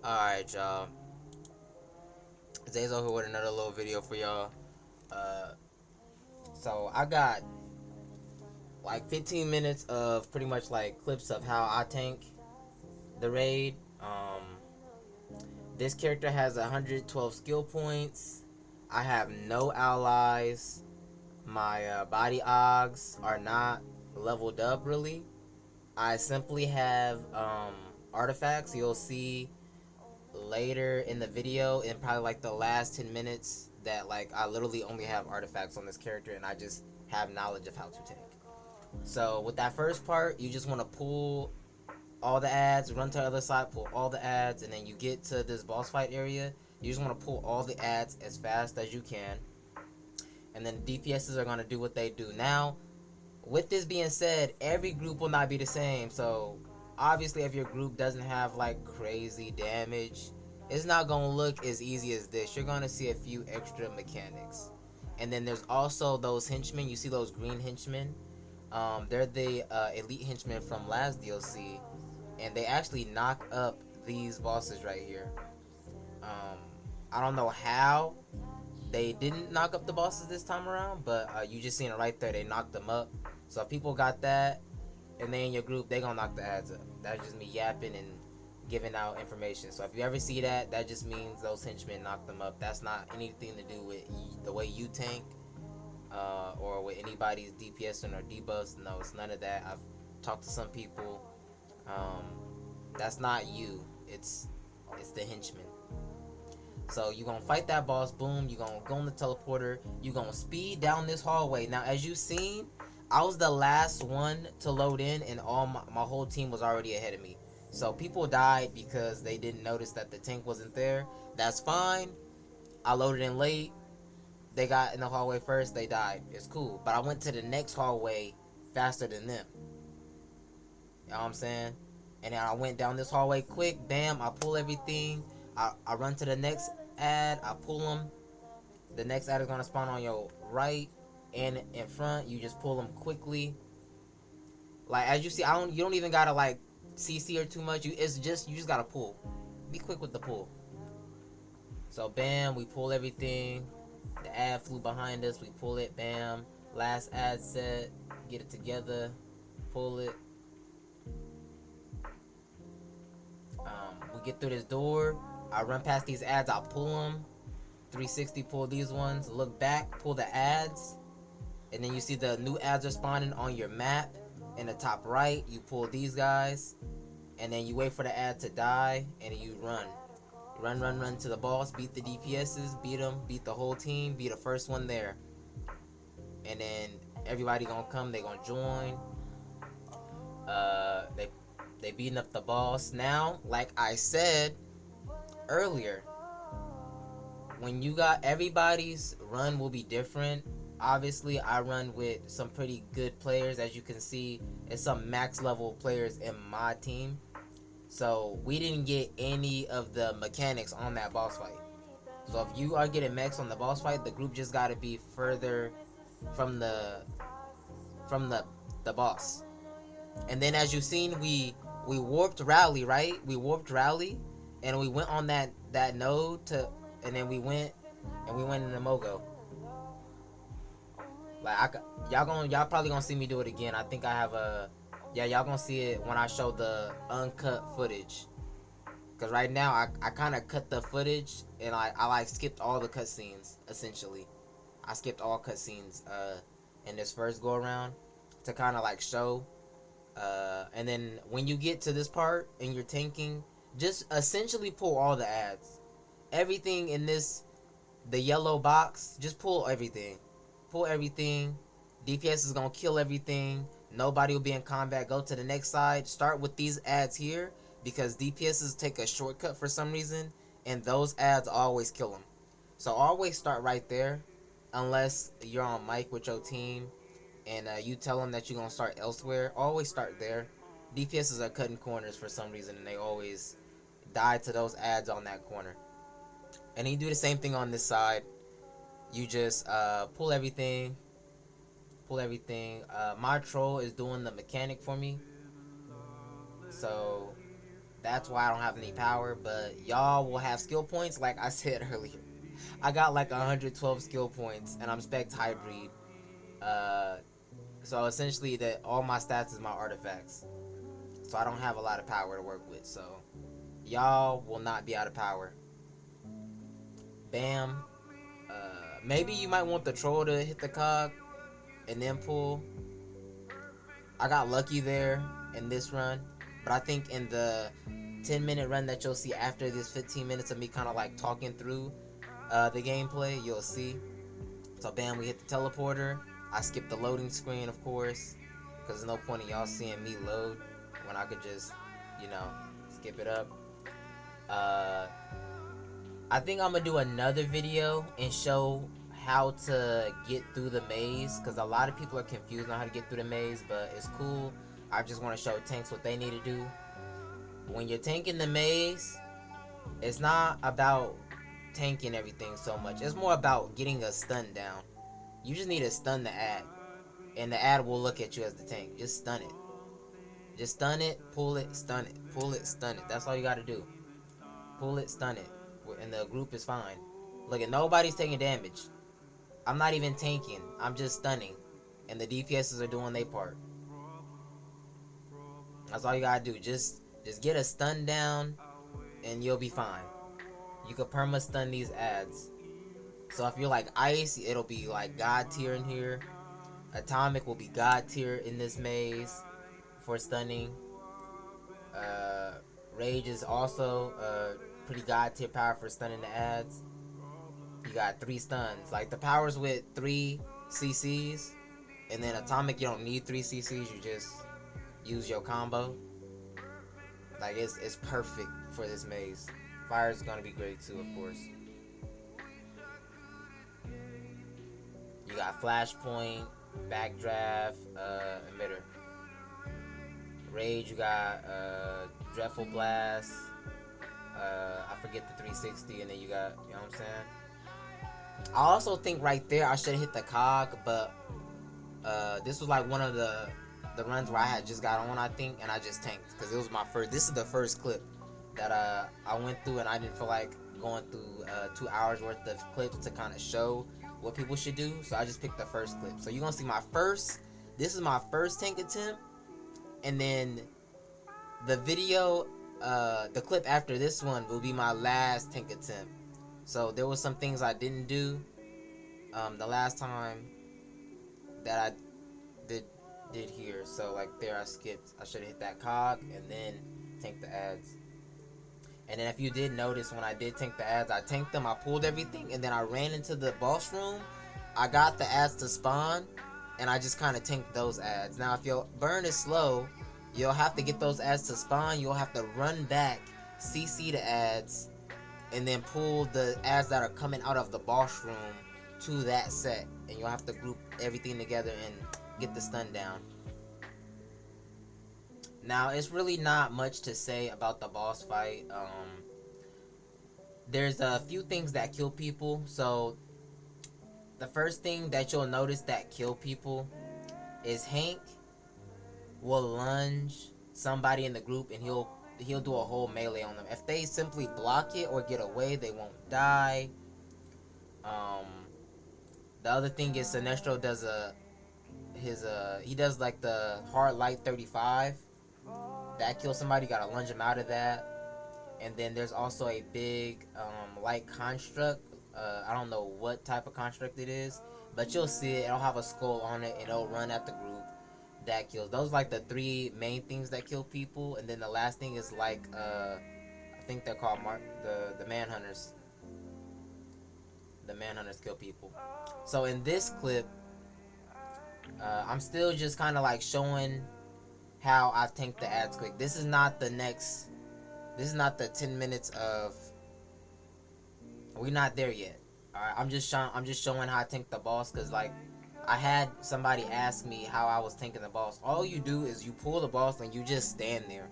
Alright, y'all. Zay's over here with another little video for y'all. Uh, so I got like 15 minutes of pretty much like clips of how I tank the raid. This character has 112 skill points. I have no allies. My body augs are not leveled up really. I simply have artifacts. You'll see later in the video, in probably like the last 10 minutes, that like I literally only have artifacts on this character and I just have knowledge of how to tank. So with that first part, you just want to pull all the ads, run to the other side, pull all the ads, and then you get to this boss fight area. You just want to pull all the ads as fast as you can, and then DPSs are going to do what they do. Now, with this being said, every group will not be the same. So obviously, if your group doesn't have like crazy damage, it's not gonna look as easy as this. You're gonna see a few extra mechanics. And then there's also those henchmen. You see those green henchmen? They're the elite henchmen from last DLC, and they actually knock up these bosses right here. Um, I don't know how they didn't knock up the bosses this time around, but you just seen it right there. They knocked them up. So if people got that, and they in your group, they gonna knock the ads up. That's just me yapping and giving out information. So if you ever see that, that just means those henchmen knocked them up. That's not anything to do with the way you tank, or with anybody's DPS or debuffs. No, it's none of that. I've talked to some people. Um, that's not you. It's the henchman. So you gonna fight that boss. Boom. You gonna go on the teleporter. You gonna speed down this hallway. Now, as you seen, I was the last one to load in, and all my whole team was already ahead of me. So people died because they didn't notice that the tank wasn't there. That's fine. I loaded in late. They got in the hallway first. They died. It's cool. But I went to the next hallway faster than them. You know what I'm saying? And then I went down this hallway quick. Bam. I pull everything. I run to the next ad. I pull them. The next ad is gonna spawn on your right and in front. You just pull them quickly. Like as you see, you don't even gotta like CC or too much. You just gotta pull. Be quick with the pull. So bam, we pull everything. The ad flew behind us. We pull it. Bam. Last ad set. Get it together. Pull it. We get through this door. I run past these ads. I pull them. 360, pull these ones. Look back, pull the ads, and then you see the new ads are spawning on your map. In the top right, you pull these guys, and then you wait for the ad to die, and then you run to the boss, beat the DPSs, beat them, beat the whole team, be the first one there, and then everybody gonna come, they gonna join. They beating up the boss. Now, like I said earlier, when you got everybody's run will be different. Obviously, I run with some pretty good players. As you can see, it's some max level players in my team. So we didn't get any of the mechanics on that boss fight. So if you are getting mechs on the boss fight, the group just gotta be further from the boss. And then as you seen, we warped rally, right? We warped rally, and we went on that node to, and then we went in the Mogo. Like y'all probably gonna see me do it again. I think I have a, yeah, y'all gonna see it when I show the uncut footage. Cause right now I kind of cut the footage and I like skipped all the cutscenes essentially. I skipped all cutscenes in this first go around to kind of like show. And then when you get to this part and you're tanking, just essentially pull all the ads. Everything in this, the yellow box, just pull everything. Pull everything. DPS is gonna kill everything. Nobody will be in combat. Go to the next side. Start with these ads here because DPSs take a shortcut for some reason, and those ads always kill them. So always start right there, unless you're on mic with your team and you tell them that you're gonna start elsewhere. Always start there. DPSs are cutting corners for some reason, and they always die to those ads on that corner. And you do the same thing on this side. You just pull everything. Pull everything. My troll is doing the mechanic for me. So That's why I don't have any power. But y'all will have skill points, like I said earlier. I got like 112 skill points, and I'm spec hybrid. Uh, so essentially, that all my stats is my artifacts. So I don't have a lot of power to work with. So y'all will not be out of power. Bam. Maybe you might want the troll to hit the cog and then pull. I got lucky there in this run, but I think in the 10-minute run that you'll see after this 15 minutes of me kind of like talking through the gameplay, you'll see. So bam, we hit the teleporter. I skipped the loading screen, of course, because there's no point in y'all seeing me load when I could just, skip it up. Uh, I think I'm gonna do another video and show how to get through the maze, because a lot of people are confused on how to get through the maze, but it's cool. I just want to show tanks what they need to do. When you're tanking the maze, it's not about tanking everything so much. It's more about getting a stun down. You just need to stun the ad, and the ad will look at you as the tank. Just stun it. Just stun it, pull it, stun it, pull it, stun it. That's all you gotta do. Pull it, stun it, and the group is fine. Look, at nobody's taking damage. I'm not even tanking. I'm just stunning, and the DPSs are doing their part. That's all you gotta do. Just get a stun down, and you'll be fine. You could perma stun these ads. So if you're like ice, it'll be like god tier in here. Atomic will be god tier in this maze for stunning. Rage is also pretty god tier power for stunning the ads. You got 3 stuns. Like the powers with 3 CCs, and then Atomic you don't need 3 CCs. You just use your combo. Like it's perfect for this maze. Fire is gonna be great too, of course. You got Flashpoint, Backdraft, Emitter. Rage, you got Dreadful Blast. I forget the 360, and then you got, you know what I'm saying? I also think right there I should have hit the cog, but this was like one of the runs where I had just got on, I think, and I just tanked because it was my first. This is the first clip that I went through, and I didn't feel like going through 2 hours worth of clips to kind of show what people should do, so I just picked the first clip. So you're gonna see this is my first tank attempt, and then the video, the clip after this one will be my last tank attempt. So there was some things I didn't do the last time that I did here. So like there I skipped. I should have hit that cog and then tank the ads. And then if you did notice, when I did tank the ads, I tanked them, I pulled everything, and then I ran into the boss room. I got the ads to spawn, and I just kind of tanked those ads. Now if your burn is slow, you'll have to get those ads to spawn. You'll have to run back, CC the ads, and then pull the ads that are coming out of the boss room to that set. And you'll have to group everything together and get the stun down. Now, it's really not much to say about the boss fight. There's a few things that kill people. So, the first thing that you'll notice that kill people is Hank will lunge somebody in the group, and he'll do a whole melee on them. If they simply block it or get away, they won't die. The other thing is Sinestro does he does like the hard light 35. That kills somebody, you gotta lunge him out of that. And then there's also a big light construct. I don't know what type of construct it is, but you'll see it. It'll have a skull on it, and it'll run at the group. That kills. Those are like the 3 main things that kill people. And then the last thing is like I think they're called the manhunters. The manhunters kill people. So in this clip, I'm still just kind of like showing how I tank the ads quick. This is not the 10 minutes of. We're not there yet. Alright, I'm just showing how I tank the boss, because like I had somebody ask me how I was tanking the boss. All you do is you pull the boss and you just stand there.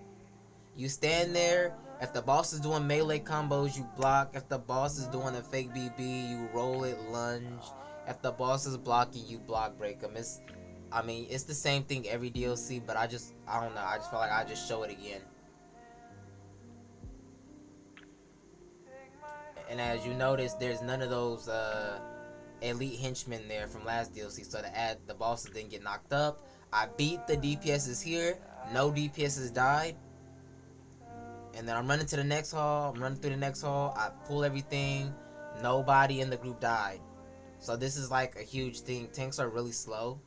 You stand there. If the boss is doing melee combos, you block. If the boss is doing a fake BB, you roll it, lunge. If the boss is blocking, you block break him. It's the same thing every DLC, but I don't know. I just feel like I just show it again. And as you notice, there's none of those elite henchmen there from last DLC. So the bosses didn't get knocked up. I beat the DPSs here. No DPSs died. And then I'm running to the next hall. I'm running through the next hall. I pull everything. Nobody in the group died. So this is like a huge thing. Tanks are really slow.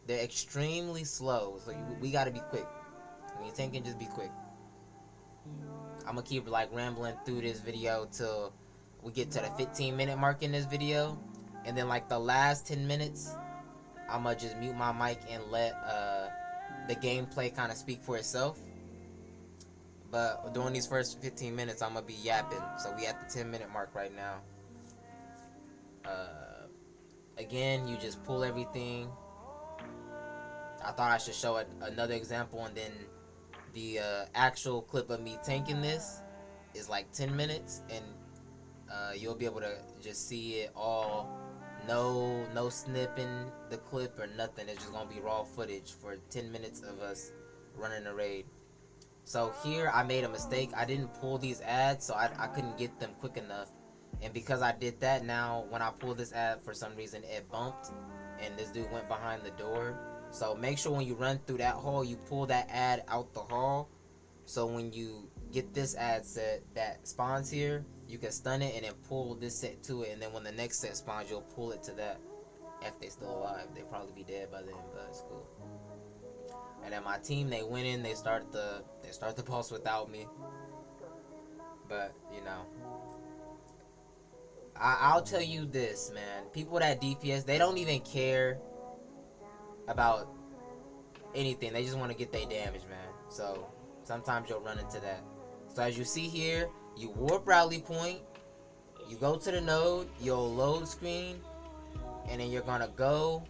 They're extremely slow. So we gotta be quick. When you're tanking, just be quick. I'm gonna keep like rambling through this video till we get to the 15-minute mark in this video. And then like the last 10 minutes, I'm gonna just mute my mic and let the gameplay kind of speak for itself. But during these first 15 minutes, I'm gonna be yapping. So we at the 10-minute mark right now. Again, you just pull everything. I thought I should show another example, and then the actual clip of me tanking this is like 10 minutes, and you'll be able to just see it all. No snipping the clip or nothing. It's just gonna be raw footage for 10 minutes of us running a raid. So here I made a mistake. I didn't pull these ads, so I couldn't get them quick enough. And because I did that, now when I pull this ad, for some reason it bumped and this dude went behind the door. So make sure when you run through that hall, you pull that ad out the hall. So when you get this ad set that spawns here, you can stun it and then pull this set to it. And then when the next set spawns, you'll pull it to that. If they're still alive, they'll probably be dead by then, but it's cool. And then my team, they went in, they start the boss without me. But you know, I'll tell you this, man. People that DPS, they don't even care about anything. They just want to get their damage, man. So sometimes you'll run into that. So as you see here, you warp rally point, you go to the node, you'll load screen, and then you're gonna go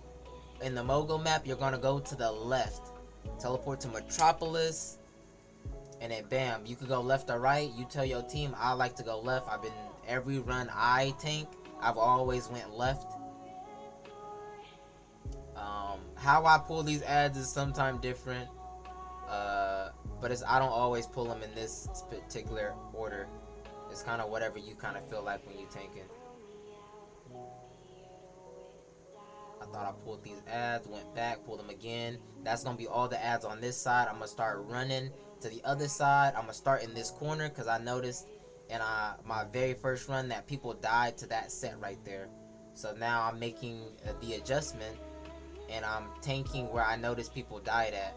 in the Mogul map. You're gonna go to the left, teleport to Metropolis, and then bam, you could go left or right. You tell your team, I like to go left. I've been every run I tank, I've always went left. How I pull these ads is sometimes different, but I don't always pull them in this particular order. It's kind of whatever you kind of feel like when you tanking. I thought I pulled these ads, went back, pulled them again. That's gonna be all the ads on this side. I'm gonna start running to the other side. I'm gonna start in this corner because I noticed in my very first run that people died to that set right there. So now I'm making the adjustment and I'm tanking where I noticed people died at.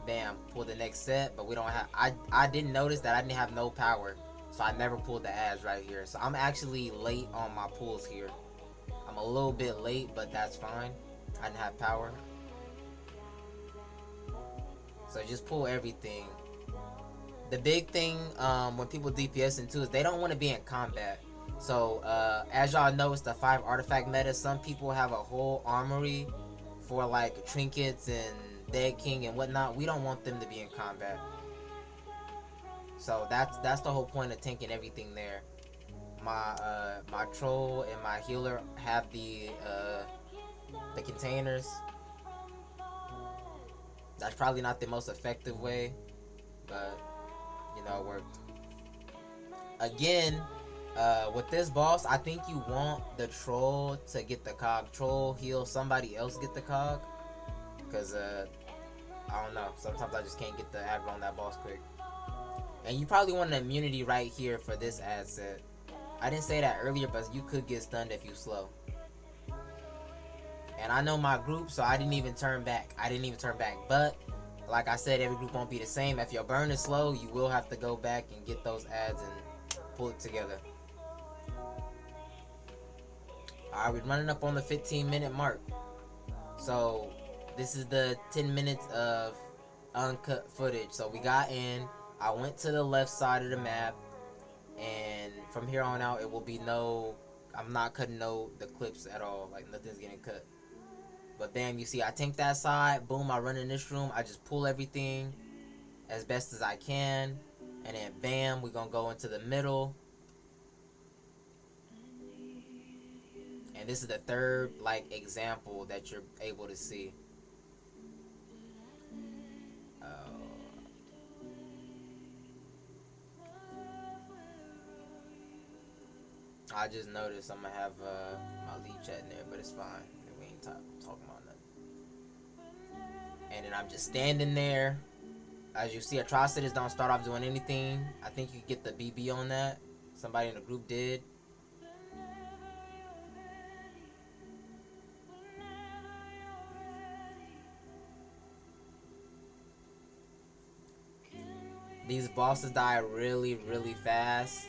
Bam, pull the next set, but we don't have. I didn't notice that I didn't have no power, so I never pulled the ads right here. So I'm actually late on my pulls here. I'm a little bit late, but that's fine. I didn't have power. So just pull everything. The big thing when people DPSing too is they don't want to be in combat. So as y'all know, it's the 5 artifact meta. Some people have a whole armory for like trinkets and Dead King and whatnot. We don't want them to be in combat. So that's the whole point of tanking everything there. My troll and my healer have the containers. That's probably not the most effective way, but you know, it worked. Again, with this boss, I think you want the troll to get the cog. Troll heal, somebody else get the cog, because I don't know, sometimes I just can't get the aggro on that boss quick. And you probably want an immunity right here for this ad set. I didn't say that earlier, but you could get stunned if you slow. And I know my group, so I didn't even turn back. But like I said, every group won't be the same. If your burn is slow, you will have to go back and get those ads and pull it together. Alright, we're running up on the 15-minute mark. So this is the 10 minutes of uncut footage. So we got in. I went to the left side of the map, and from here on out, it will be I'm not cutting the clips at all. Like, nothing's getting cut. But bam, you see, I tank that side. Boom, I run in this room. I just pull everything as best as I can, and then bam, we're gonna go into the middle. And this is the third example that you're able to see. I just noticed I'm gonna have my lead chat in there, but it's fine. We ain't talking about nothing. And then I'm just standing there. As you see, atrocities don't start off doing anything. I think you get the BB on that. Somebody in the group did. These bosses die really, really fast.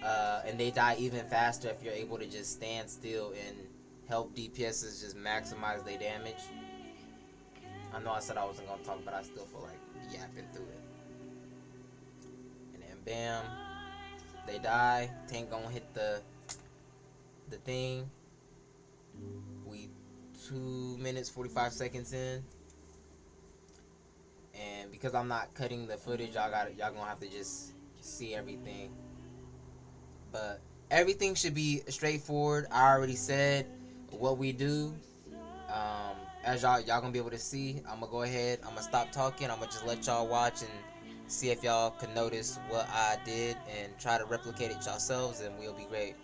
And they die even faster if you're able to just stand still and help DPSs just maximize their damage. I know I said I wasn't gonna talk, but I still feel like yapping through it. And then bam, they die. Tank gonna hit the thing. We 2 minutes 45 seconds in, and because I'm not cutting the footage, y'all gonna have to just see everything. But everything should be straightforward. I already said what we do. As y'all gonna be able to see, I'm gonna go ahead. I'm gonna stop talking. I'm gonna just let y'all watch and see if y'all can notice what I did and try to replicate it yourselves, and we'll be great.